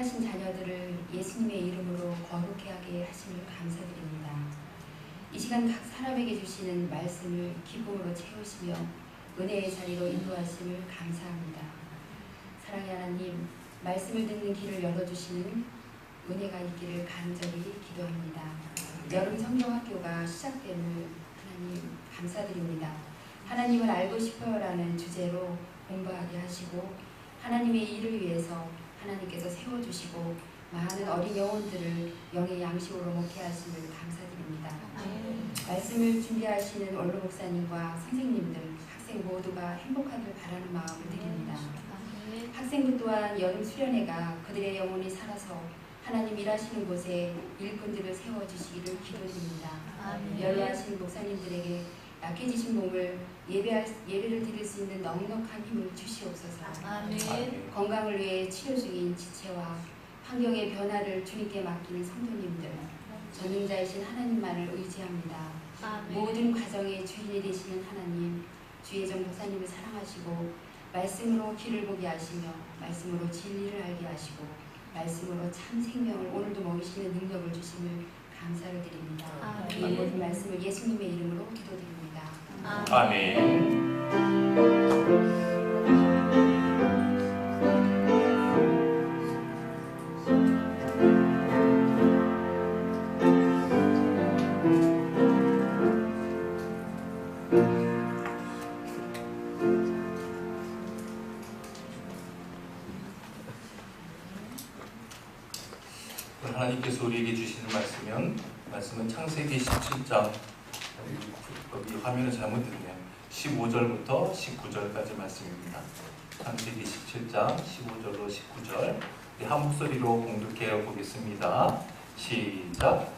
택하신 자녀들을 예수님의 이름으로 거룩하게 하심을 감사드립니다. 이 시간 각 사람에게 주시는 말씀을 기쁨으로 채우시며 은혜의 자리로 인도하심을 감사합니다. 사랑의 하나님, 말씀을 듣는 길을 열어주시는 은혜가 있기를 간절히 기도합니다. 여름 성경학교가 시작됨을 하나님 감사드립니다. 하나님을 알고 싶어요라는 주제로 공부하게 하시고 하나님의 일을 위해서 하나님께서 세워주시고 많은 어린 영혼들을 영의 양식으로 먹게 하심을 감사드립니다. 말씀을 준비하시는 원로 목사님과 선생님들, 학생 모두가 행복하길 바라는 마음을 드립니다. 학생들 또한 여름 수련회가 그들의 영혼이 살아서 하나님 일하시는 곳에 일꾼들을 세워주시기를 기도드립니다. 연로하신 목사님들에게 약해지신 몸을 예배를 드릴 수 있는 넉넉한 힘을 주시옵소서. 건강을 위해 치료 중인 지체와 환경의 변화를 주님께 맡기는 성도님들, 전능자이신 하나님만을 의지합니다. 모든 과정의 주인이 되시는 하나님, 주의정 목사님을 사랑하시고 말씀으로 길을 보게 하시며 말씀으로 진리를 알게 하시고 말씀으로 참 생명을 오늘도 먹이시는 능력을 주심을 감사를 드립니다. 이 모든 말씀을 예수님의 이름으로 기도드립니다. 아멘. 하나님께서 우리에게 주시는 말씀은 창세기 17장, 여기 화면을 잘못했네요. 15절부터 19절까지 말씀입니다. 창세기 17장 15절로 19절, 한 목소리로 공독해 보겠습니다. 시작.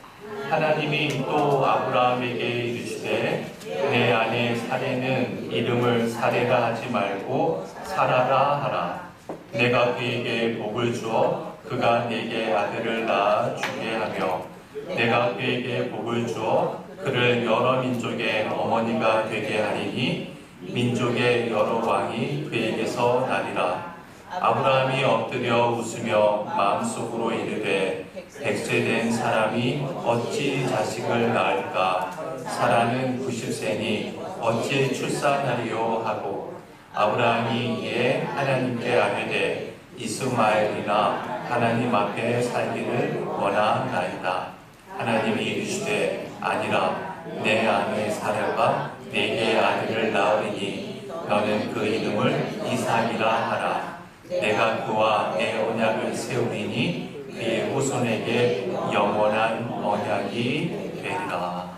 하나님이 또 아브라함에게 이르시되 내 아내 사레는 이름을 사레라 하지 말고 사라라 하라. 내가 그에게 복을 주어 그가 내게 아들을 낳아 주게 하며 내가 그에게 복을 주어 그를 여러 민족의 어머니가 되게 하리니 민족의 여러 왕이 그에게서 나리라. 아브라함이 엎드려 웃으며 마음속으로 이르되 100세 된 사람이 어찌 자식을 낳을까? 사라는 90세니 어찌 출산하리요 하고 아브라함이 이에 하나님께 아뢰되 이스마엘이나 하나님 앞에 살기를 원하나이다. 하나님이 이르시되 아니라 내 아내 사라가 내게 아들을 낳으리니 너는 그 이름을 이삭이라 하라. 내가 그와 내 언약을 세우리니 그의 후손에게 영원한 언약이 되리라.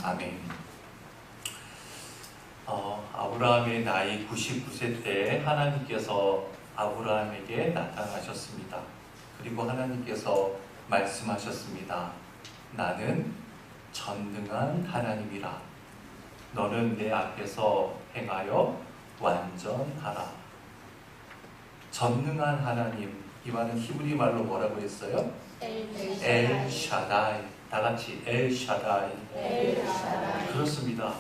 아멘. 아브라함의 나이 99세 때 하나님께서 아브라함에게 나타나셨습니다. 그리고 하나님께서 말씀하셨습니다. 나는 전능한 하나님이라. 너는 내 앞에서 행하여 완전하라. 전능한 하나님, 이 말은 히브리 말로 뭐라고 했어요? 엘 샤다이. 다 같이 엘 샤다이. 그렇습니다.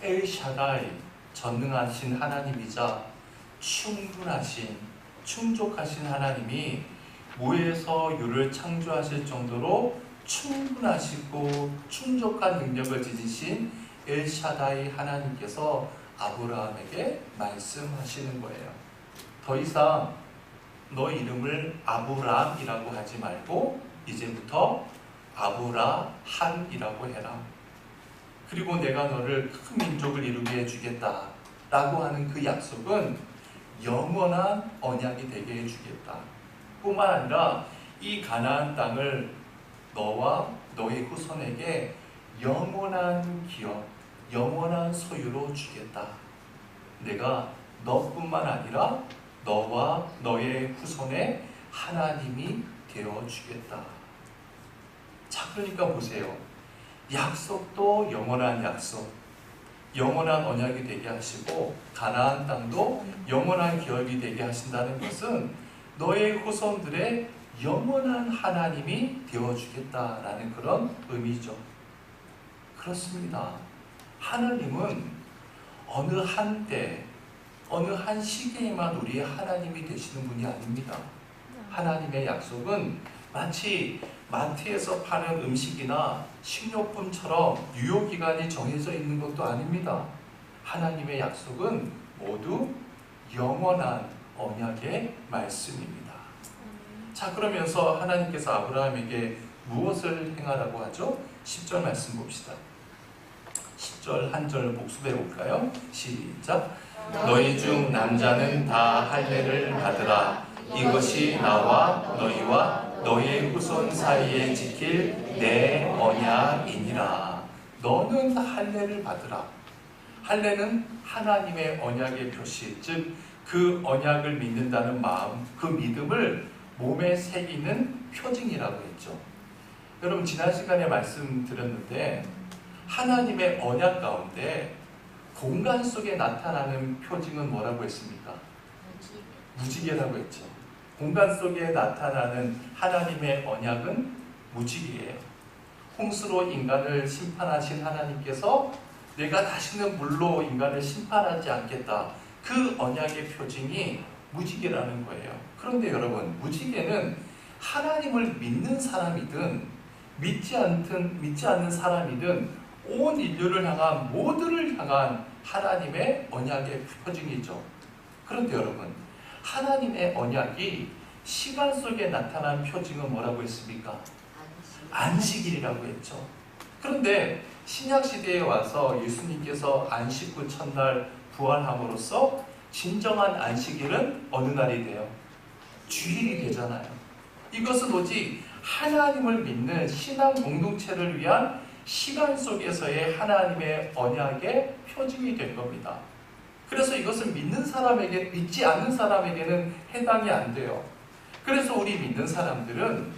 엘 샤다이, 전능하신 하나님이자 충족하신 하나님이 무에서 유를 창조하실 정도로 충분하시고 충족한 능력을 지니신 엘샤다이 하나님께서 아브라함에게 말씀하시는 거예요. 더 이상 너 이름을 아브람이라고 하지 말고 이제부터 아브라함이라고 해라. 그리고 내가 너를 큰 민족을 이루게 해주겠다 라고 하는 그 약속은 영원한 언약이 되게 해주겠다. 뿐만 아니라 이 가나안 땅을 너와 너의 후손에게 영원한 기업, 영원한 소유로 주겠다. 내가 너뿐만 아니라 너와 너의 후손의 하나님이 되어주겠다. 자, 그러니까 보세요. 약속도 영원한 약속, 영원한 언약이 되게 하시고 가나안 땅도 영원한 기업이 되게 하신다는 것은 너의 후손들의 영원한 하나님이 되어주겠다라는 그런 의미죠. 그렇습니다. 하나님은 어느 한때, 어느 한 시기에만 우리의 하나님이 되시는 분이 아닙니다. 하나님의 약속은 마치 마트에서 파는 음식이나 식료품처럼 유효기간이 정해져 있는 것도 아닙니다. 하나님의 약속은 모두 영원한 언약의 말씀입니다. 자, 그러면서 하나님께서 아브라함에게 무엇을 행하라고 하죠? 10절 말씀 봅시다. 10절 한 절 복습해 볼까요? 시작. 너희 중 남자는 다 할례를 받으라. 이것이 나와 너희와 너희의 후손 사이에 지킬 내 언약이니라. 너는 할례를 받으라. 할례는 하나님의 언약의 표시, 즉 그 언약을 믿는다는 마음, 그 믿음을 몸에 새기는 표징이라고 했죠. 여러분, 지난 시간에 말씀드렸는데 하나님의 언약 가운데 공간 속에 나타나는 표징은 뭐라고 했습니까? 무지개라고 했죠. 공간 속에 나타나는 하나님의 언약은 무지개예요. 홍수로 인간을 심판하신 하나님께서 내가 다시는 물로 인간을 심판하지 않겠다. 그 언약의 표징이 무지개라는 거예요. 그런데 여러분, 무지개는 하나님을 믿는 사람이든 믿지 않는 사람이든 온 인류를 향한 모두를 향한 하나님의 언약의 표징이죠. 그런데 여러분, 하나님의 언약이 시간 속에 나타난 표징은 뭐라고 했습니까? 안식일이라고 했죠. 그런데 신약시대에 와서 예수님께서 안식구 첫날 부활함으로써 진정한 안식일은 어느 날이 돼요? 주일이 되잖아요. 이것은 오직 하나님을 믿는 신앙 공동체를 위한 시간 속에서의 하나님의 언약의 표징이 될 겁니다. 그래서 이것은 믿지 않는 사람에게는 해당이 안 돼요. 그래서 우리 믿는 사람들은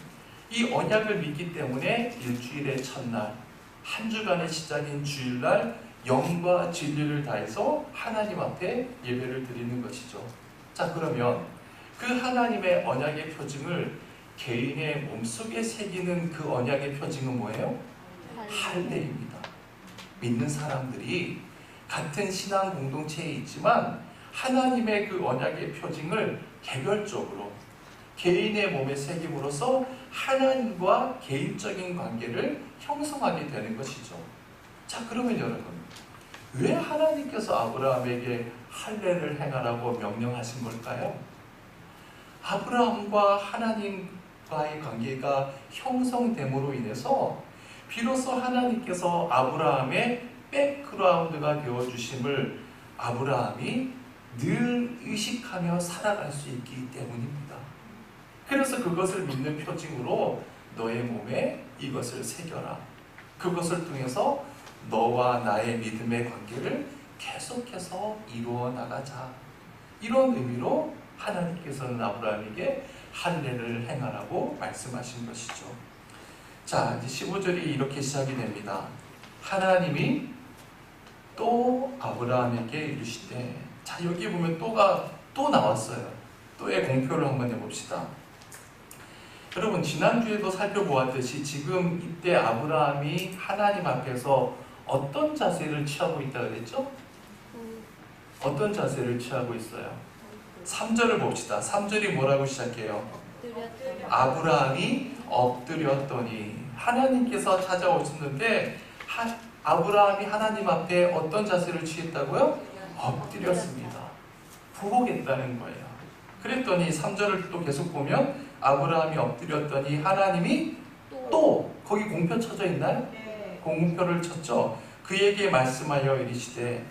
이 언약을 믿기 때문에 일주일의 첫날, 한 주간의 시작인 주일날 영과 진리를 다해서 하나님 앞에 예배를 드리는 것이죠. 자, 그러면 그 하나님의 언약의 표징을 개인의 몸속에 새기는 그 언약의 표징은 뭐예요? 할례입니다. 믿는 사람들이 같은 신앙 공동체에 있지만 하나님의 그 언약의 표징을 개별적으로 개인의 몸에 새김으로써 하나님과 개인적인 관계를 형성하게 되는 것이죠. 자, 그러면 여러분, 왜 하나님께서 아브라함에게 할례를 행하라고 명령하신 걸까요? 아브라함과 하나님과의 관계가 형성됨으로 인해서 비로소 하나님께서 아브라함의 백그라운드가 되어주심을 아브라함이 늘 의식하며 살아갈 수 있기 때문입니다. 그래서 그것을 믿는 표징으로 너의 몸에 이것을 새겨라. 그것을 통해서 너와 나의 믿음의 관계를 계속해서 이루어 나가자. 이런 의미로 하나님께서는 아브라함에게 할례를 행하라고 말씀하신 것이죠. 자, 이제 15절이 이렇게 시작이 됩니다. 하나님이 또 아브라함에게 이르시되, 자, 여기 보면 또가 또 나왔어요. 또의 공표를 한번 해봅시다. 여러분, 지난주에도 살펴보았듯이 지금 이때 아브라함이 하나님 앞에서 어떤 자세를 취하고 있다고 그랬죠? 어떤 자세를 취하고 있어요? 3절을 봅시다. 3절이 뭐라고 시작해요? 아브라함이 엎드렸더니, 하나님께서 찾아오셨는데 아브라함이 하나님 앞에 어떤 자세를 취했다고요? 엎드렸습니다. 부복했다는 거예요. 그랬더니 3절을 또 계속 보면 아브라함이 엎드렸더니 하나님이 또 거기 공표 쳐져 있나요? 네. 공표를 쳤죠. 그에게 말씀하여 이르시되,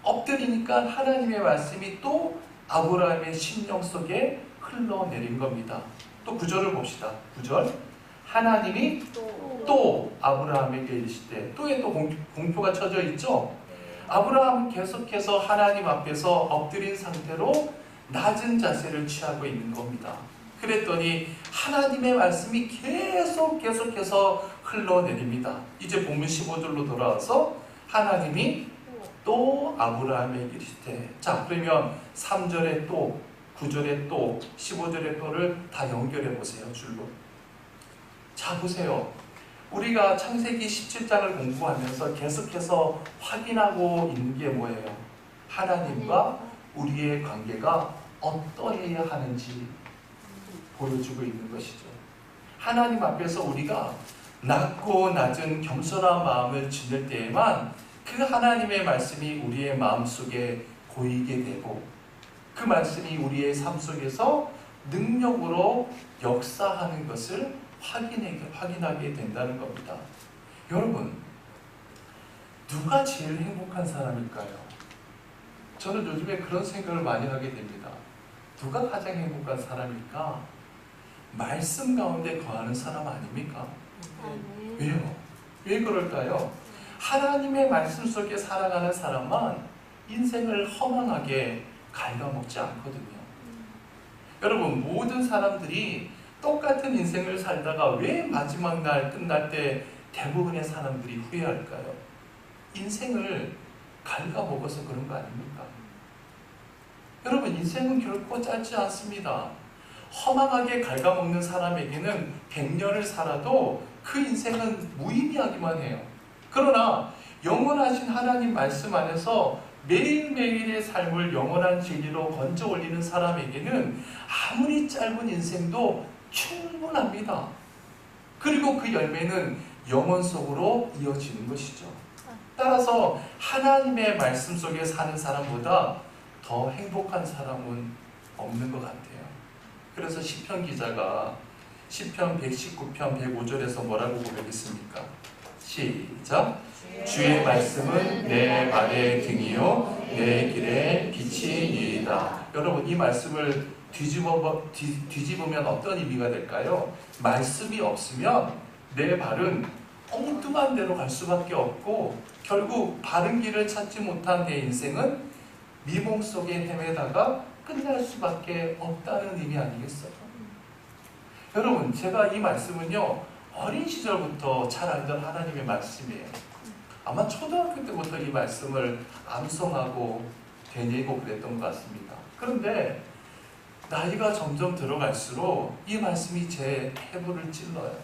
엎드리니까 하나님의 말씀이 또 아브라함의 심령 속에 흘러내린 겁니다. 또 9절을 봅시다. 9절. 하나님이 또 아브라함에게 이르시되, 또에 또 공표가 쳐져 있죠. 아브라함은 계속해서 하나님 앞에서 엎드린 상태로 낮은 자세를 취하고 있는 겁니다. 그랬더니 하나님의 말씀이 계속해서 흘러내립니다. 이제 본문 15절로 돌아와서 하나님이 또 아브라함에게 이르시되, 자, 그러면 3절에 또, 9절에 또, 15절에 또를 다 연결해 보세요. 줄로. 자, 보세요. 우리가 창세기 17장을 공부하면서 계속해서 확인하고 있는 게 뭐예요? 하나님과 우리의 관계가 어떠해야 하는지 보여주고 있는 것이죠. 하나님 앞에서 우리가 낮고 낮은 겸손한 마음을 지닐 때에만 그 하나님의 말씀이 우리의 마음속에 고이게 되고 그 말씀이 우리의 삶 속에서 능력으로 역사하는 것을 확인하게 된다는 겁니다. 여러분, 누가 제일 행복한 사람일까요? 저는 요즘에 그런 생각을 많이 하게 됩니다. 누가 가장 행복한 사람일까? 말씀 가운데 거하는 사람 아닙니까? 왜요? 왜 그럴까요? 하나님의 말씀 속에 살아가는 사람만 인생을 허망하게 갉아먹지 않거든요. 여러분, 모든 사람들이 똑같은 인생을 살다가 왜 마지막 날 끝날 때 대부분의 사람들이 후회할까요? 인생을 갉아먹어서 그런 거 아닙니까? 여러분, 인생은 결코 짧지 않습니다. 허망하게 갉아먹는 사람에게는 100년을 살아도 그 인생은 무의미하기만 해요. 그러나 영원하신 하나님 말씀 안에서 매일매일의 삶을 영원한 진리로 건져 올리는 사람에게는 아무리 짧은 인생도 충분합니다. 그리고 그 열매는 영원 속으로 이어지는 것이죠. 따라서 하나님의 말씀 속에 사는 사람보다 더 행복한 사람은 없는 것 같아요. 그래서 시편 기자가 시편 119편 105절에서 뭐라고 고백했습니까? 시작! 주의 말씀은 내 발의 등이요 내 길의 빛이니이다. 여러분, 이 말씀을 뒤집으면 어떤 의미가 될까요? 말씀이 없으면 내 발은 엉뚱한 데로 갈 수밖에 없고 결국 바른 길을 찾지 못한 내 인생은 미몽 속에 헤매다가 끝날 수밖에 없다는 의미 아니겠어요? 여러분, 제가 이 말씀은요 어린 시절부터 잘 알던 하나님의 말씀이에요. 아마 초등학교 때부터 이 말씀을 암송하고 되뇌고 그랬던 것 같습니다. 그런데 나이가 점점 들어갈수록 이 말씀이 제 해부를 찔러요.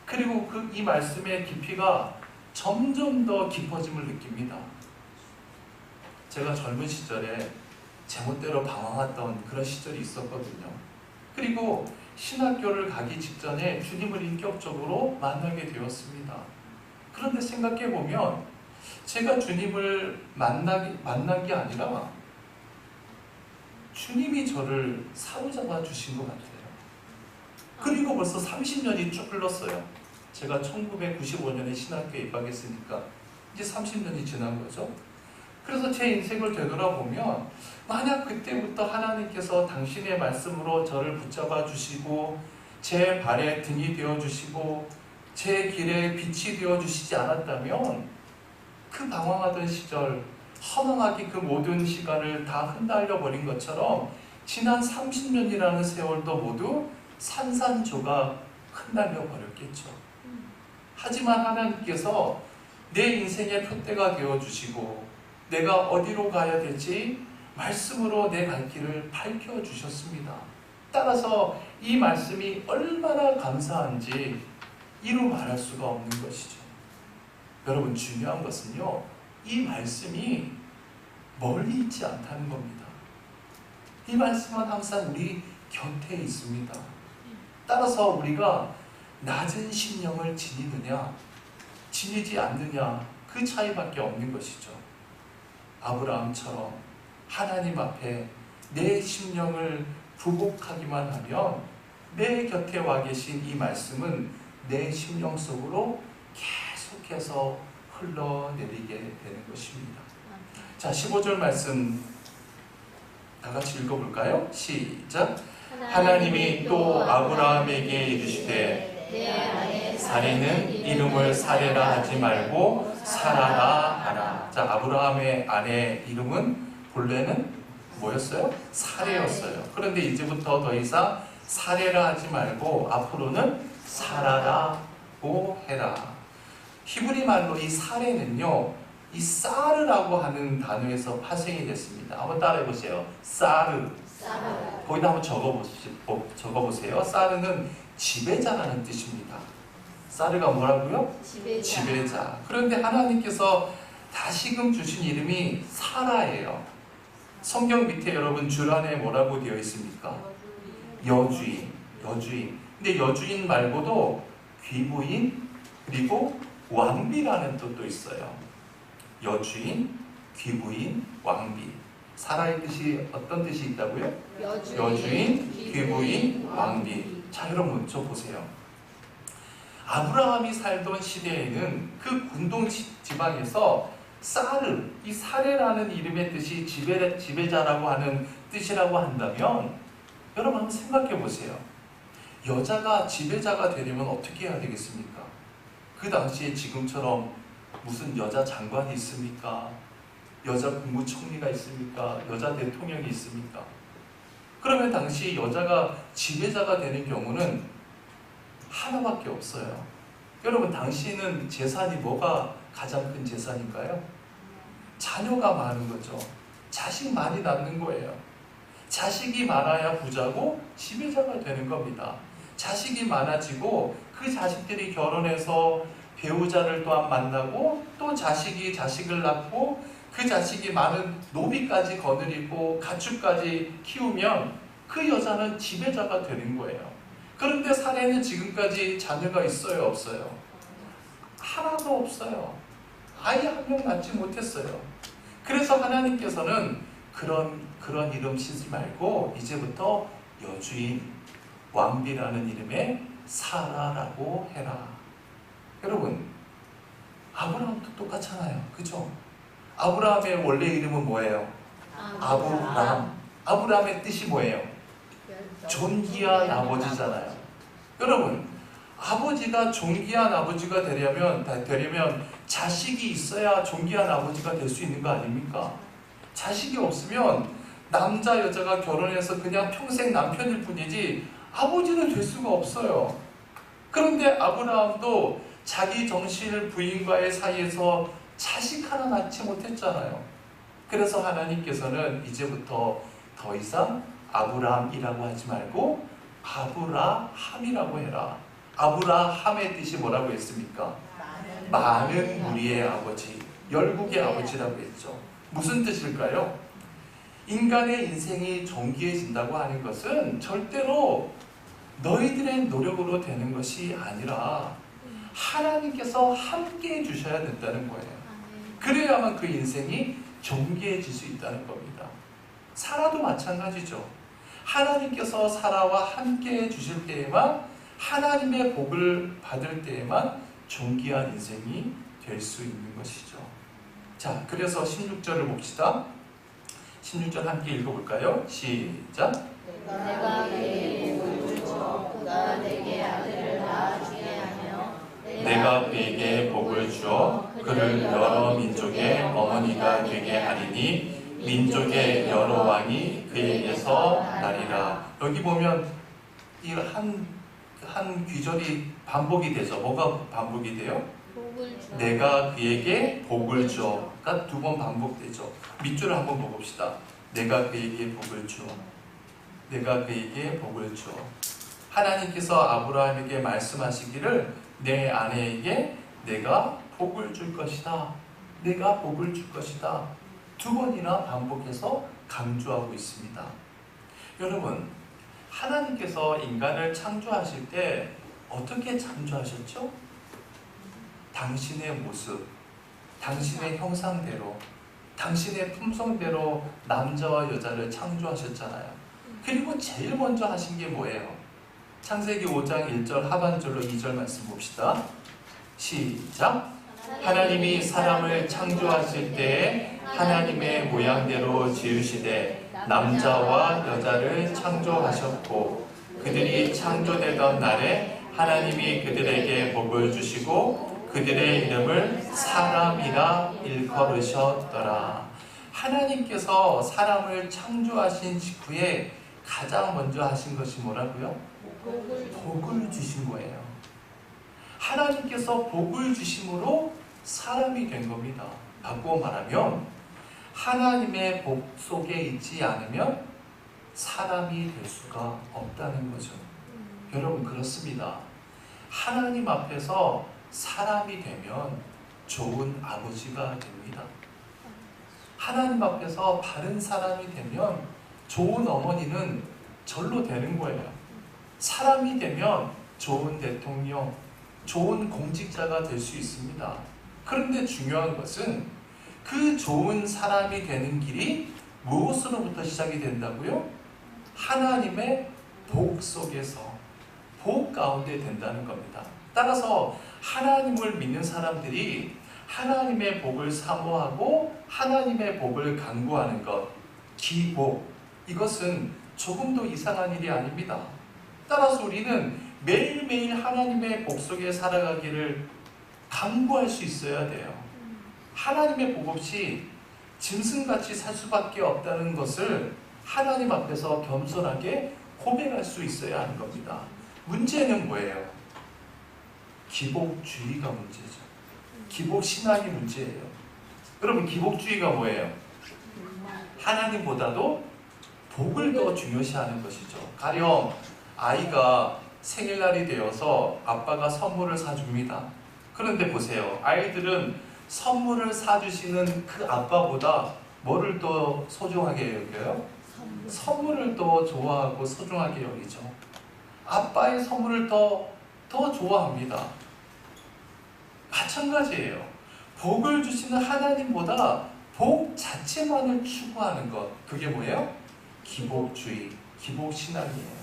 그리고 이 말씀의 깊이가 점점 더 깊어짐을 느낍니다. 제가 젊은 시절에 제멋대로 방황했던 그런 시절이 있었거든요. 그리고 신학교를 가기 직전에 주님을 인격적으로 만나게 되었습니다. 그런데 생각해보면 제가 주님을 만난 게 아니라 주님이 저를 사로잡아 주신 것 같아요. 그리고 벌써 30년이 쭉 흘렀어요. 제가 1995년에 신학교에 입학했으니까 이제 30년이 지난 거죠. 그래서 제 인생을 되돌아보면 만약 그때부터 하나님께서 당신의 말씀으로 저를 붙잡아 주시고 제 발에 등이 되어주시고 제 길에 빛이 되어주시지 않았다면 그 방황하던 시절 허망하게 그 모든 시간을 다 흩날려 버린 것처럼 지난 30년이라는 세월도 모두 산산조각 흩날려 버렸겠죠. 하지만 하나님께서 내 인생의 표대가 되어주시고 내가 어디로 가야 될지 말씀으로 내 갈 길을 밝혀주셨습니다. 따라서 이 말씀이 얼마나 감사한지 이루 말할 수가 없는 것이죠. 여러분, 중요한 것은요, 이 말씀이 멀리 있지 않다는 겁니다. 이 말씀은 항상 우리 곁에 있습니다. 따라서 우리가 낮은 심령을 지니느냐 지니지 않느냐 그 차이밖에 없는 것이죠. 아브라함처럼 하나님 앞에 내 심령을 부복하기만 하면 내 곁에 와 계신 이 말씀은 내 심령 속으로 계속해서 흘러내리게 되는 것입니다. 자, 15절 말씀 다 같이 읽어볼까요? 시작! 하나님이 또 아브라함에게 이르시되 사례는 이름을 사례라 하지 말고 사라라 하라. 자, 아브라함의 아내 이름은 본래는 뭐였어요? 사례였어요. 그런데 이제부터 더 이상 사례라 하지 말고 앞으로는 사라라고 해라. 히브리 말로 이 사례는요, 이 사르라고 하는 단어에서 파생이 됐습니다. 한번 따라해 보세요. 사르. 거기다 한번 적어보세요. 사르는 지배자라는 뜻입니다. 사르가 뭐라고요? 지배자. 그런데 하나님께서 다시금 주신 이름이 사라예요. 성경 밑에 여러분 줄 안에 뭐라고 되어 있습니까? 여주인. 근데 여주인 말고도 귀부인 그리고 왕비라는 뜻도 있어요. 여주인, 귀부인, 왕비. 사라의 뜻이 어떤 뜻이 있다고요? 여주인, 귀부인, 왕비. 자, 여러분 저 보세요. 아브라함이 살던 시대에는 그 군동 지방에서 사르, 이 사레라는 이름의 뜻이 지배자라고 하는 뜻이라고 한다면 여러분 한번 생각해 보세요. 여자가 지배자가 되려면 어떻게 해야 되겠습니까? 그 당시에 지금처럼 무슨 여자 장관이 있습니까? 여자 국무총리가 있습니까? 여자 대통령이 있습니까? 그러면 당시 여자가 지배자가 되는 경우는 하나밖에 없어요. 여러분 당시에는 재산이 뭐가 가장 큰 재산인가요? 자녀가 많은 거죠. 자식 많이 낳는 거예요. 자식이 많아야 부자고 지배자가 되는 겁니다. 자식이 많아지고 그 자식들이 결혼해서 배우자를 또한 만나고 또 자식이 자식을 낳고 그 자식이 많은 노비까지 거느리고 가축까지 키우면 그 여자는 지배자가 되는 거예요. 그런데 사례는 지금까지 자녀가 있어요, 없어요? 하나도 없어요. 아예 한 명 낳지 못했어요. 그래서 하나님께서는 그런 이름 쓰지 말고 이제부터 여주인, 왕비라는 이름의 사라라고 해라. 여러분, 아브라함도 똑같잖아요. 그죠? 아브라함의 원래 이름은 뭐예요? 아브람. 아브라함의 뜻이 뭐예요? 존귀한 아버지잖아요. 여러분, 아버지가 존귀한 아버지가 되려면 자식이 있어야 존귀한 아버지가 될 수 있는 거 아닙니까? 자식이 없으면 남자 여자가 결혼해서 그냥 평생 남편일 뿐이지 아버지는 될 수가 없어요. 그런데 아브라함도 자기 정실 부인과의 사이에서 자식 하나 낳지 못했잖아요. 그래서 하나님께서는 이제부터 더 이상 아브라함이라고 하지 말고 아브라함이라고 해라. 아브라함의 뜻이 뭐라고 했습니까? 많은 무리의 아버지, 열국의 아버지라고 했죠. 무슨 뜻일까요? 인간의 인생이 존귀해진다고 하는 것은 절대로 너희들의 노력으로 되는 것이 아니라 하나님께서 함께 해주셔야 된다는 거예요. 그래야만 그 인생이 존귀해질 수 있다는 겁니다. 사라도 마찬가지죠. 하나님께서 사라와 함께 해주실 때에만, 하나님의 복을 받을 때에만 존귀한 인생이 될 수 있는 것이죠. 자, 그래서 16절을 봅시다. 16절 함께 읽어볼까요? 시작. 내가 그에게 복을 주어 그가 내게 아들을 낳아주게 하며 내가 그에게 복을 주어 그를 여러 민족의 어머니가 되게 하리니 민족의 여러 왕이 그에게서 나리라. 여기 보면 이 한 귀절이 반복이 되죠. 뭐가 반복이 돼요? 복을 주어 내가 그에게 복을 주어가 두 번 반복되죠. 밑줄을 한번 보봅시다. 내가 그에게 복을 주어. 내가 그에게 복을 주어. 하나님께서 아브라함에게 말씀하시기를 내 아내에게 내가 복을 줄 것이다. 내가 복을 줄 것이다. 두 번이나 반복해서 강조하고 있습니다. 여러분, 하나님께서 인간을 창조하실 때 어떻게 창조하셨죠? 당신의 모습, 당신의 형상대로, 당신의 품성대로 남자와 여자를 창조하셨잖아요. 그리고 제일 먼저 하신 게 뭐예요? 창세기 5장 1절 하반절로 2절 말씀 봅시다. 시작. 하나님이 사람을 창조하실 때에 하나님의 모양대로 지으시되 남자와 여자를 창조하셨고 그들이 창조되던 날에 하나님이 그들에게 복을 주시고 그들의 이름을 사람이라 일컬으셨더라. 하나님께서 사람을 창조하신 직후에 가장 먼저 하신 것이 뭐라고요? 복을 주신 거예요. 하나님께서 복을 주심으로 사람이 된 겁니다. 바꾸어 말하면 하나님의 복 속에 있지 않으면 사람이 될 수가 없다는 거죠. 여러분, 그렇습니다. 하나님 앞에서 사람이 되면 좋은 아버지가 됩니다. 하나님 앞에서 바른 사람이 되면 좋은 어머니는 절로 되는 거예요. 사람이 되면 좋은 대통령, 좋은 공직자가 될 수 있습니다. 그런데 중요한 것은 그 좋은 사람이 되는 길이 무엇으로부터 시작이 된다고요? 하나님의 복 속에서, 복 가운데 된다는 겁니다. 따라서 하나님을 믿는 사람들이 하나님의 복을 사모하고 하나님의 복을 강구하는 것, 기복, 이것은 조금도 이상한 일이 아닙니다. 따라서 우리는 매일매일 하나님의 복 속에 살아가기를 강구할 수 있어야 돼요. 하나님의 복 없이 짐승같이 살 수밖에 없다는 것을 하나님 앞에서 겸손하게 고백할 수 있어야 하는 겁니다. 문제는 뭐예요? 기복주의가 문제죠. 기복신앙이 문제예요. 여러분, 기복주의가 뭐예요? 하나님보다도 복을 더 중요시하는 것이죠. 가령 아이가 생일날이 되어서 아빠가 선물을 사줍니다. 그런데 보세요. 아이들은 선물을 사주시는 그 아빠보다 뭐를 더 소중하게 여겨요? 선물을 더 좋아하고 소중하게 여기죠. 아빠의 선물을 더 좋아합니다. 마찬가지예요. 복을 주시는 하나님보다 복 자체만을 추구하는 것, 그게 뭐예요? 기복주의, 기복신앙이에요.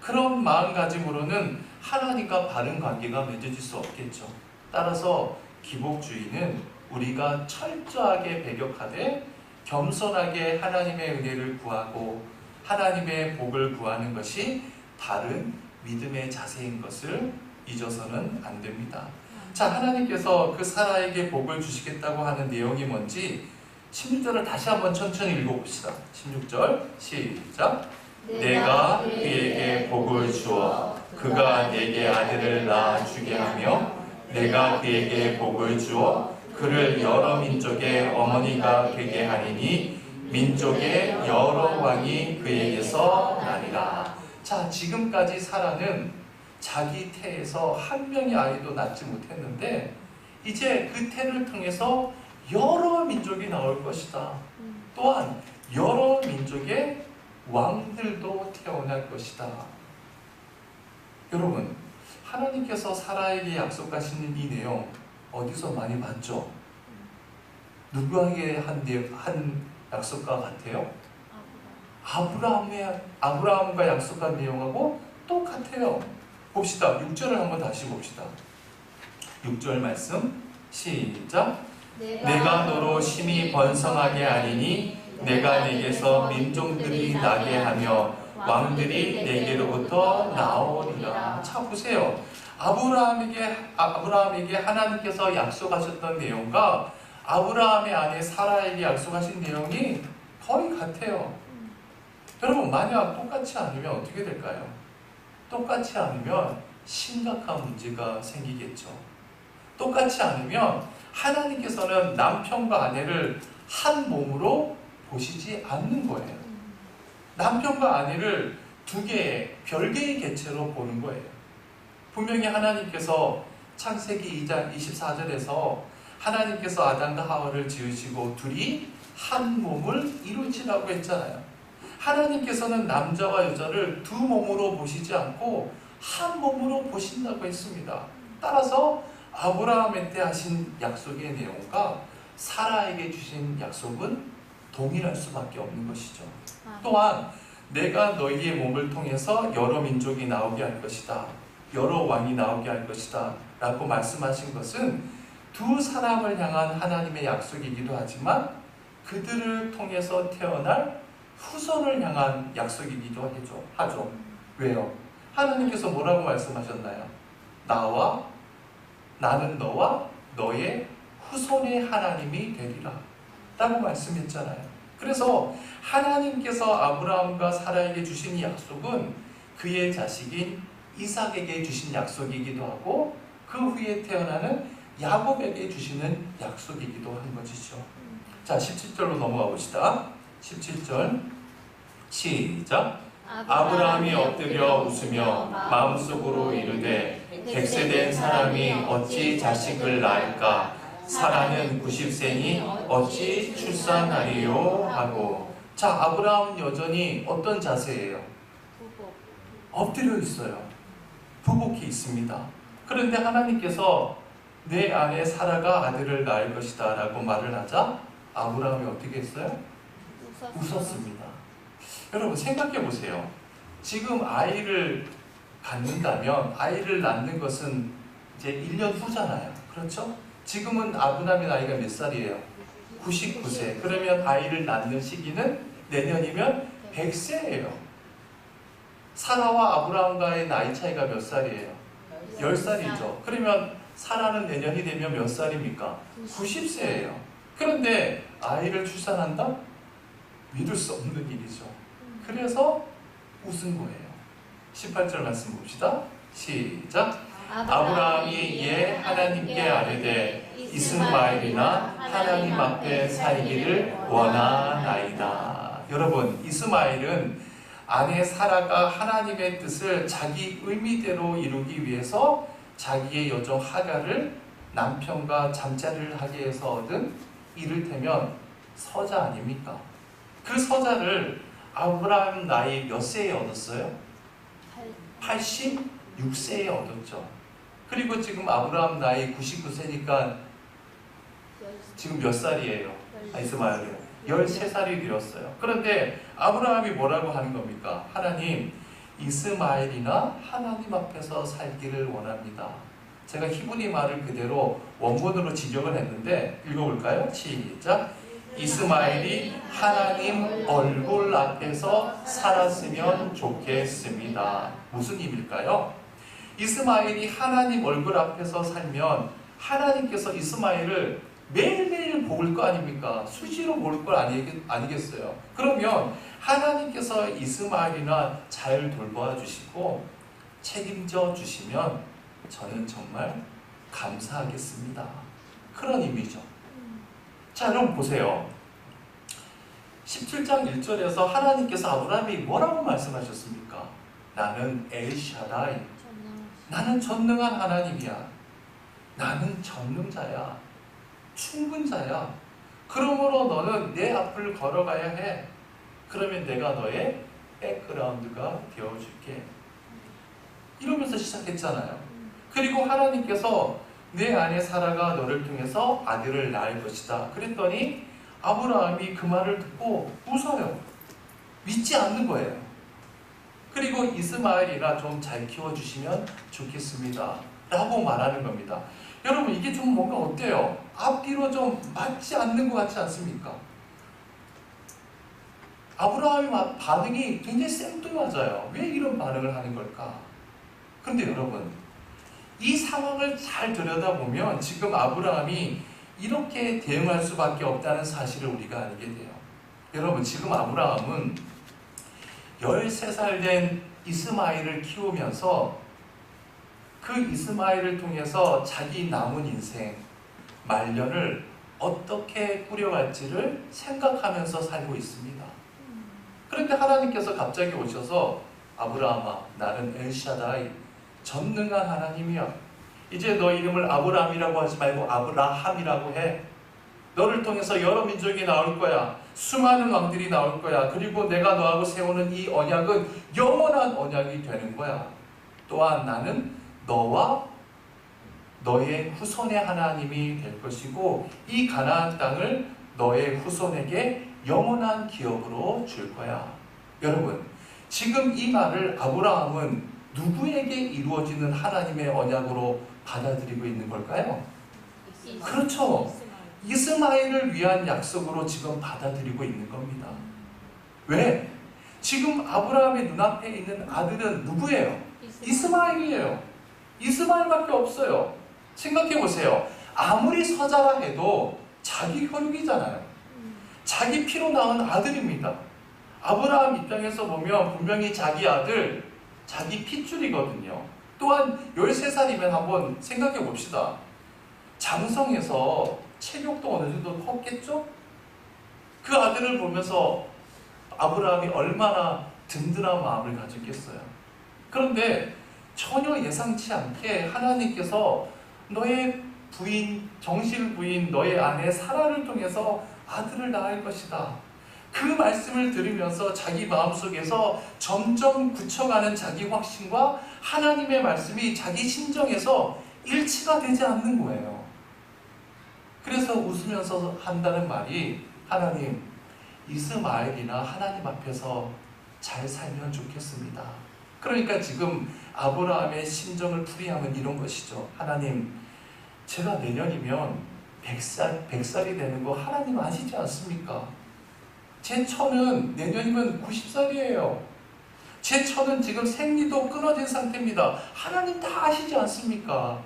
그런 마음가짐으로는 하나님과 바른 관계가 맺어질 수 없겠죠. 따라서 기복주의는 우리가 철저하게 배격하되 겸손하게 하나님의 은혜를 구하고 하나님의 복을 구하는 것이 바른 믿음의 자세인 것을 잊어서는 안 됩니다. 자, 하나님께서 그 사라에게 복을 주시겠다고 하는 내용이 뭔지 16절을 다시 한번 천천히 읽어봅시다. 16절 시작. 내가 그에게 복을 주어 그가 내게 아들을 낳아 주게 하며 내가 그에게 복을 주어 그를 여러 민족의 어머니가 되게 하리니 민족의 여러 왕이 그에게서 나리라. 자, 지금까지 사라는 자기 태에서 한 명의 아이도 낳지 못했는데 이제 그 태를 통해서 여러 민족이 나올 것이다. 또한 여러 민족의 왕들도 태어날 것이다. 여러분, 하나님께서 사라에게 약속하시는 이 내용 어디서 많이 봤죠? 누구에게 한 약속과 같아요? 아브라함과 약속한 내용하고 똑같아요. 봅시다. 6절을 한번 다시 봅시다. 6절 말씀 시작. 내가 너로 심히 번성하게 하리니 내가 내게서 민족들이 나게 하며 왕들이 내게로부터 나오리라. 자, 보세요. 아브라함에게 하나님께서 약속하셨던 내용과 아브라함의 아내 사라에게 약속하신 내용이 거의 같아요. 여러분, 만약 똑같지 않으면 어떻게 될까요? 똑같지 않으면 심각한 문제가 생기겠죠. 똑같지 않으면 하나님께서는 남편과 아내를 한 몸으로 보시지 않는 거예요. 남편과 아내를 두 개의 별개의 개체로 보는 거예요. 분명히 하나님께서 창세기 2장 24절에서 하나님께서 아담과 하와를 지으시고 둘이 한 몸을 이루시라고 했잖아요. 하나님께서는 남자와 여자를 두 몸으로 보시지 않고 한 몸으로 보신다고 했습니다. 따라서 아브라함한테 하신 약속의 내용과 사라에게 주신 약속은 동일할 수밖에 없는 것이죠. 또한 내가 너희의 몸을 통해서 여러 민족이 나오게 할 것이다. 여러 왕이 나오게 할 것이다. 라고 말씀하신 것은 두 사람을 향한 하나님의 약속이기도 하지만 그들을 통해서 태어날 후손을 향한 약속이기도 하죠. 왜요? 하나님께서 뭐라고 말씀하셨나요? 나는 너와 너의 후손의 하나님이 되리라 라고 말씀했잖아요. 그래서 하나님께서 아브라함과 사라에게 주신 이 약속은 그의 자식인 이삭에게 주신 약속이기도 하고 그 후에 태어나는 야곱에게 주시는 약속이기도 한 것이죠. 자, 17절로 넘어가 봅시다. 17절 시작. 아브라함이 엎드려 웃으며 마음속으로 이르되 백세된 사람이 어찌 자식을 낳을까? 사라는 90세니 어찌 출산하리요 하고. 자, 아브라함은 여전히 어떤 자세예요? 엎드려 있어요. 부복히 있습니다. 그런데 하나님께서 내 아내 사라가 아들을 낳을 것이다 라고 말을 하자 아브라함이 어떻게 했어요? 웃었습니다. 여러분 생각해 보세요. 지금 아이를 갖는다면 아이를 낳는 것은 이제 1년 후잖아요. 그렇죠? 지금은 아브라함의 나이가 몇 살이에요? 99세. 그러면 아이를 낳는 시기는 내년이면 100세예요. 사라와 아브라함과의 나이 차이가 몇 살이에요? 10살이죠. 그러면 사라는 내년이 되면 몇 살입니까? 90세예요. 그런데 아이를 출산한다? 믿을 수 없는 일이죠. 그래서 웃은 거예요. 18절 말씀 봅시다. 시작. 아브라함이 이에 하나님께 아뢰되 이스마엘이나 하나님 앞에 살기를 원하나이다. 여러분, 이스마엘은 아내 사라가 하나님의 뜻을 자기 의미대로 이루기 위해서 자기의 여종 하갈을 남편과 잠자리를 하기 위해서 얻은 이를테면 서자 아닙니까? 그 서자를 아브라함 나이 몇 세에 얻었어요? 86세에 얻었죠. 그리고 지금 아브라함 나이 99세니까 지금 몇 살이에요? 이스마엘이 13살이 되었어요. 그런데 아브라함이 뭐라고 하는 겁니까? 하나님, 이스마엘이나 하나님 앞에서 살기를 원합니다. 제가 히브리 말을 그대로 원본으로 지적을 했는데 읽어볼까요? 시작. 이스마엘이 하나님 얼굴 앞에서 살았으면 좋겠습니다. 무슨 의미일까요? 이스마엘이 하나님 얼굴 앞에서 살면 하나님께서 이스마엘을 매일매일 볼 거 아닙니까? 수시로 볼 걸 아니겠어요? 그러면 하나님께서 이스마엘이나 잘 돌봐 주시고 책임져 주시면 저는 정말 감사하겠습니다. 그런 의미죠. 자, 여러분 보세요. 17장 1절에서 하나님께서 아브라함이 뭐라고 말씀하셨습니까? 나는 엘샤다이, 나는 전능한 하나님이야. 나는 전능자야. 충분자야. 그러므로 너는 내 앞을 걸어가야 해. 그러면 내가 너의 백그라운드가 되어줄게. 이러면서 시작했잖아요. 그리고 하나님께서 내 아내 사라가 너를 통해서 아들을 낳을 것이다. 그랬더니 아브라함이 그 말을 듣고 웃어요. 믿지 않는 거예요. 그리고 이스마엘이나 좀 잘 키워주시면 좋겠습니다. 라고 말하는 겁니다. 여러분, 이게 좀 뭔가 어때요? 앞뒤로 좀 맞지 않는 것 같지 않습니까? 아브라함의 반응이 굉장히 생뚱맞아요. 왜 이런 반응을 하는 걸까? 그런데 여러분, 이 상황을 잘 들여다보면 지금 아브라함이 이렇게 대응할 수밖에 없다는 사실을 우리가 알게 돼요. 여러분, 지금 아브라함은 13살 된 이스마엘을 키우면서 그 이스마엘을 통해서 자기 남은 인생, 말년을 어떻게 꾸려갈지를 생각하면서 살고 있습니다. 그런데 하나님께서 갑자기 오셔서 아브라함아, 나는 엘샤다이, 전능한 하나님이야. 이제 너 이름을 아브라함이라고 하지 말고 아브라함이라고 해. 너를 통해서 여러 민족이 나올 거야. 수많은 왕들이 나올 거야. 그리고 내가 너하고 세우는 이 언약은 영원한 언약이 되는 거야. 또한 나는 너와 너의 후손의 하나님이 될 것이고 이 가나안 땅을 너의 후손에게 영원한 기업으로 줄 거야. 여러분, 지금 이 말을 아브라함은 누구에게 이루어지는 하나님의 언약으로 받아들이고 있는 걸까요? 그렇죠. 이스마엘을 위한 약속으로 지금 받아들이고 있는 겁니다. 왜? 지금 아브라함의 눈앞에 있는 아들은 누구예요? 이스마엘이에요. 이스마엘밖에 없어요. 생각해 보세요. 아무리 서자라 해도 자기 혈육이잖아요. 자기 피로 낳은 아들입니다. 아브라함 입장에서 보면 분명히 자기 아들, 자기 핏줄이거든요. 또한 13살이면 한번 생각해 봅시다. 장성에서 체격도 어느 정도 컸겠죠? 그 아들을 보면서 아브라함이 얼마나 든든한 마음을 가졌겠어요. 그런데 전혀 예상치 않게 하나님께서 너의 부인, 정실 부인 너의 아내 사라를 통해서 아들을 낳을 것이다. 그 말씀을 들으면서 자기 마음속에서 점점 굳혀가는 자기 확신과 하나님의 말씀이 자기 심정에서 일치가 되지 않는 거예요. 그래서 웃으면서 한다는 말이, 하나님, 이스마엘이나 하나님 앞에서 잘 살면 좋겠습니다. 그러니까 지금 아브라함의 심정을 풀이하면 이런 것이죠. 하나님, 제가 내년이면 100살이 되는 거 하나님 아시지 않습니까? 제 처는 내년이면 90살이에요. 제 처는 지금 생리도 끊어진 상태입니다. 하나님 다 아시지 않습니까?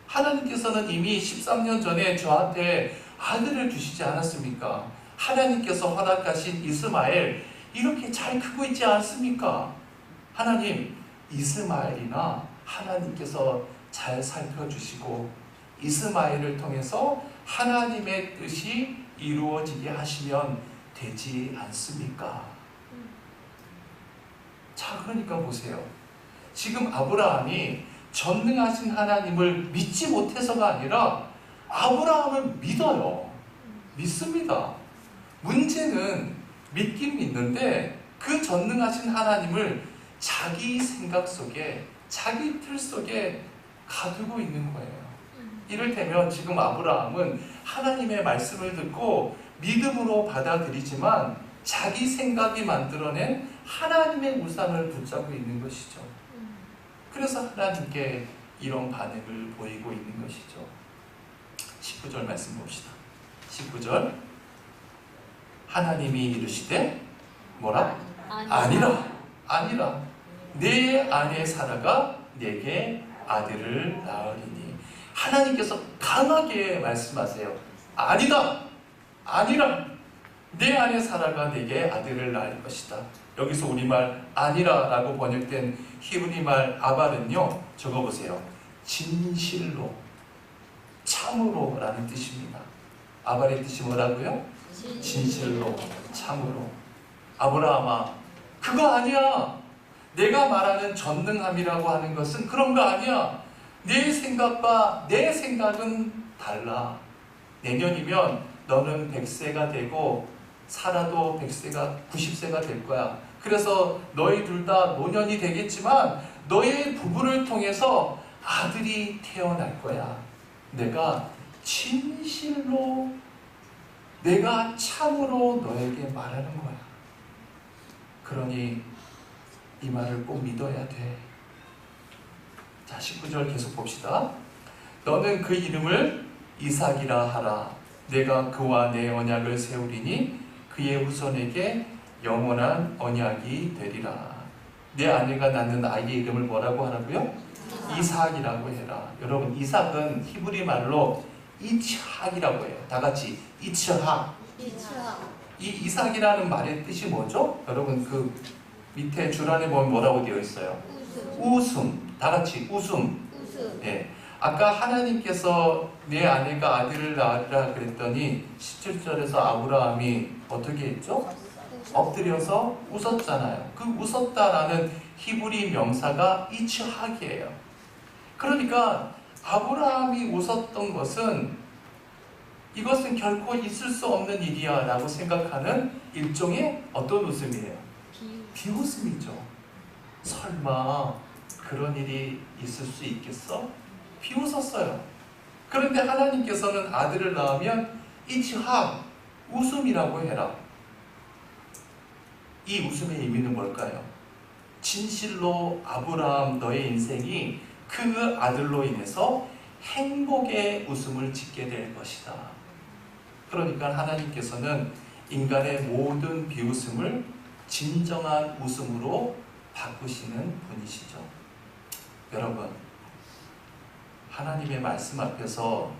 하나님께서는 이미 13년 전에 저한테 아들을 주시지 않았습니까? 하나님께서 허락하신 이스마엘 이렇게 잘 크고 있지 않습니까? 하나님, 이스마엘이나 하나님께서 잘 살펴주시고 이스마엘을 통해서 하나님의 뜻이 이루어지게 하시면 되지 않습니까? 자, 그러니까 보세요. 지금 아브라함이 전능하신 하나님을 믿지 못해서가 아니라 아브라함을 믿어요. 믿습니다. 문제는 믿긴 믿는데 그 전능하신 하나님을 자기 생각 속에, 자기 틀 속에 가두고 있는 거예요. 이를테면 지금 아브라함은 하나님의 말씀을 듣고 믿음으로 받아들이지만 자기 생각이 만들어낸 하나님의 우상을 붙잡고 있는 것이죠. 그래서 하나님께 이런 반응을 보이고 있는 것이죠. 19절 말씀 봅시다. 19절, 하나님이 이르시되 뭐라? 아니라 내 아내 사라가 내게 아들을 낳으리니. 하나님께서 강하게 말씀하세요. 아니라 내 아내 사라가 내게 아들을 낳을 것이다. 여기서 우리말 아니라 라고 번역된 히브리말 아발은요, 적어보세요. 진실로, 참으로 라는 뜻입니다. 아발의 뜻이 뭐라고요? 진실로, 참으로. 아브라함아, 그거 아니야. 내가 말하는 전능함이라고 하는 것은 그런 거 아니야. 내 생각과 내 생각은 달라. 내년이면 너는 100세가 되고 사라도 90세가 될 거야. 그래서 너희 둘 다 노년이 되겠지만 너의 부부를 통해서 아들이 태어날 거야. 내가 진실로, 내가 참으로 너에게 말하는 거야. 그러니 이 말을 꼭 믿어야 돼. 자, 19절 계속 봅시다. 너는 그 이름을 이삭이라 하라. 내가 그와 내 언약을 세우리니 그의 후손에게 영원한 언약이 되리라. 내 아내가 낳는 아이의 이름을 뭐라고 하라고요? 이삭이라고 해라. 여러분, 이삭은 히브리 말로 이츠학이라고 해요. 다 같이 이츠학. 이 이삭이라는 말의 뜻이 뭐죠? 여러분, 그 밑에 줄 안에 보면 뭐라고 되어 있어요? 웃음. 다 같이 웃음. 예. 아까 하나님께서 내 아내가 아들을 낳으라 그랬더니 17절에서 아브라함이 어떻게 했죠? 엎드려서 웃었잖아요. 그 웃었다라는 히브리 명사가 이츠학이에요. 그러니까 아브라함이 웃었던 것은 이것은 결코 있을 수 없는 일이야 라고 생각하는 일종의 어떤 웃음이에요? 비웃음이죠. 설마 그런 일이 있을 수 있겠어? 비웃었어요. 그런데 하나님께서는 아들을 낳으면 이츠학, 웃음이라고 해라. 이 웃음의 의미는 뭘까요? 진실로 아브라함 너의 인생이 그 아들로 인해서 행복의 웃음을 짓게 될 것이다. 그러니까 하나님께서는 인간의 모든 비웃음을 진정한 웃음으로 바꾸시는 분이시죠. 여러분, 하나님의 말씀 앞에서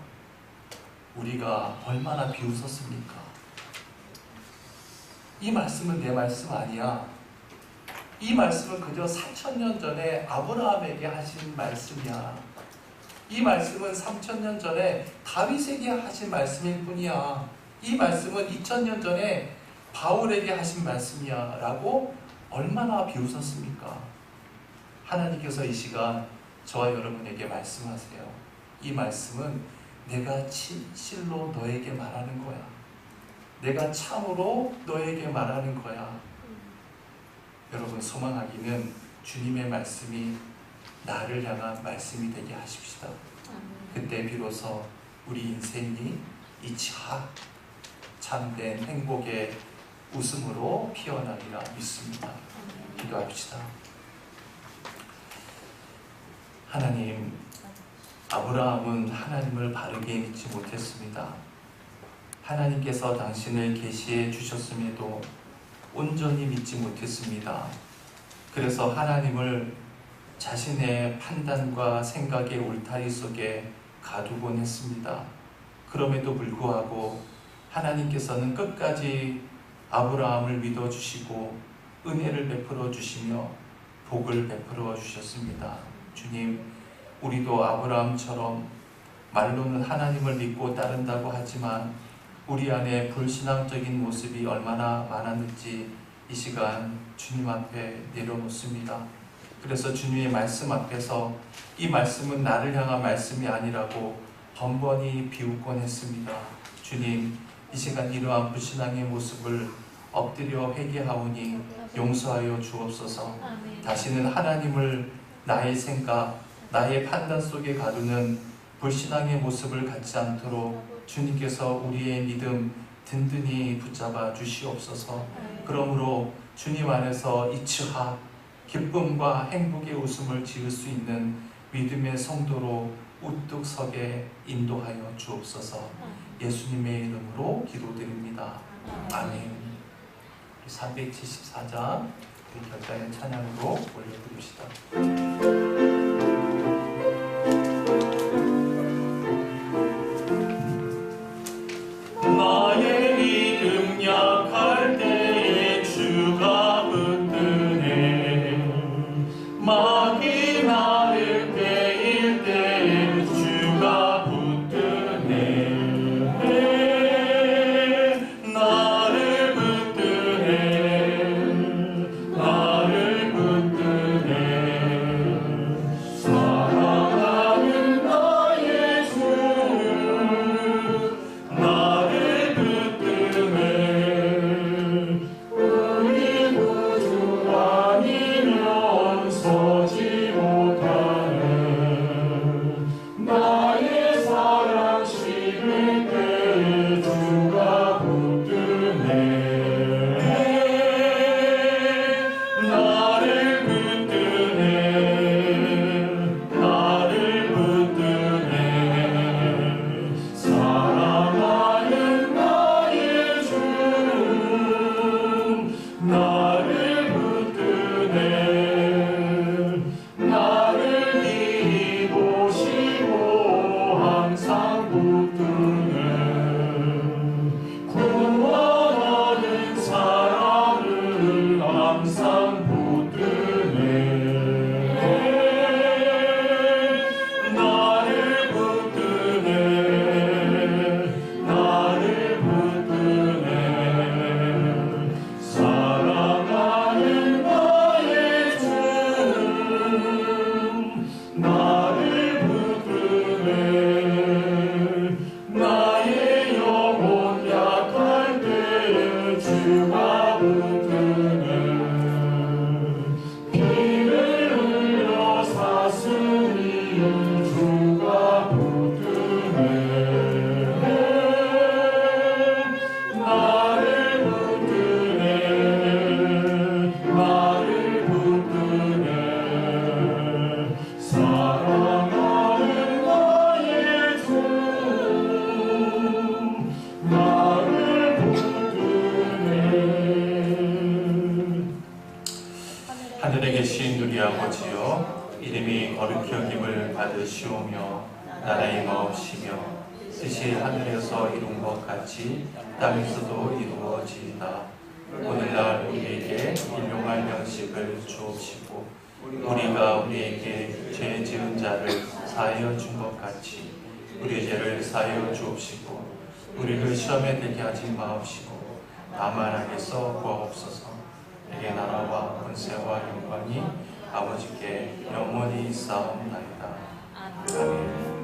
우리가 얼마나 비웃었습니까? 이 말씀은 내 말씀 아니야. 이 말씀은 그저 3000년 전에 아브라함에게 하신 말씀이야. 이 말씀은 3000년 전에 다윗에게 하신 말씀일 뿐이야. 이 말씀은 2000년 전에 바울에게 하신 말씀이야 라고 얼마나 비웃었습니까? 하나님께서 이 시간 저와 여러분에게 말씀하세요. 이 말씀은 내가 진실로 너에게 말하는 거야. 내가 참으로 너에게 말하는 거야. 여러분, 소망하기는 주님의 말씀이 나를 향한 말씀이 되게 하십시다. 그때 비로소 우리 인생이 이치하 참된 행복의 웃음으로 피어나리라 믿습니다. 기도합시다. 하나님, 아브라함은 하나님을 바르게 믿지 못했습니다. 하나님께서 당신을 계시해 주셨음에도 온전히 믿지 못했습니다. 그래서 하나님을 자신의 판단과 생각의 울타리 속에 가두곤 했습니다. 그럼에도 불구하고 하나님께서는 끝까지 아브라함을 믿어주시고 은혜를 베풀어 주시며 복을 베풀어 주셨습니다. 주님, 우리도 아브라함처럼 말로는 하나님을 믿고 따른다고 하지만 우리 안에 불신앙적인 모습이 얼마나 많았는지 이 시간 주님 앞에 내려놓습니다. 그래서 주님의 말씀 앞에서 이 말씀은 나를 향한 말씀이 아니라고 번번이 비웃곤 했습니다. 주님, 이 시간 이러한 불신앙의 모습을 엎드려 회개하오니 용서하여 주옵소서. 다시는 하나님을 나의 생각, 나의 판단 속에 가두는 불신앙의 모습을 갖지 않도록 주님께서 우리의 믿음 든든히 붙잡아 주시옵소서. 그러므로 주님 안에서 이치하 기쁨과 행복의 웃음을 지을 수 있는 믿음의 성도로 우뚝 서게 인도하여 주옵소서. 예수님의 이름으로 기도드립니다. 아멘. 374장 우리 결단의 찬양으로 올려드립시다. 나의 믿음 약할 때에 주가 붙드네. 마귀 나를 빼일 때에 주가 붙드네. 나를 붙드네. 나를 붙드네. 사랑하는 나의 주 나를 붙드네. 우리 구주 아니면 서지 못하네. 나의 사랑 식을 때에 주가 붙드네. 나를 붙드네. 나를 붙드네. 사랑하는 나의 주 나를 붙드네. 나를 미리 보시고 항상 붙드네. 구원 얻은 사랑을 항상 붙드네. 나를 붙드네. 나를 붙드네. 사랑하는 나의 주 나를 붙드네. 나의 영혼 약할 때에 주가 붙드네. 피를 흘려 샀으니 주가 붙드네. 나를 붙드네. 나를 붙드네. 사랑하는 나의 주 나를 붙드네. 하늘에 계신 우리 아버지여, 이름이 거룩히 여김을 받으시오며 나라의 마옵시며 뜻이 하늘에서 이룬 것 같이 땅에서도 이루어지이다. 오늘날 우리에게 일용할 양식을 주옵시고 우리가 우리에게 죄 지은 자를 사하여 준 것 같이 우리의 죄를 사하여 주옵시고 우리를 시험에 들게 하지 마옵시고 다만 악에서 구하옵소서. 내게 나라와 권세와 영광이 아버지께 영원히 있사옵나이다. 아멘.